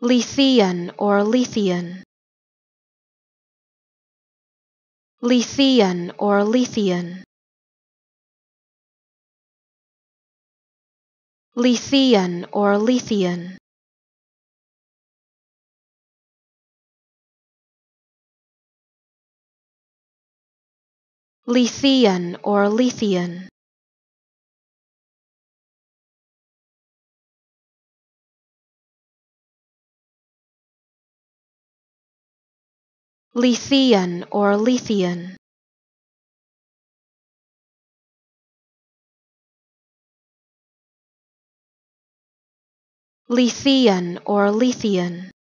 Lethean or Lethean. Lethean or Lethean. Lethean or Lethean. Lethean or Lethean. Lethean or Lethean. Lethean or Lethean.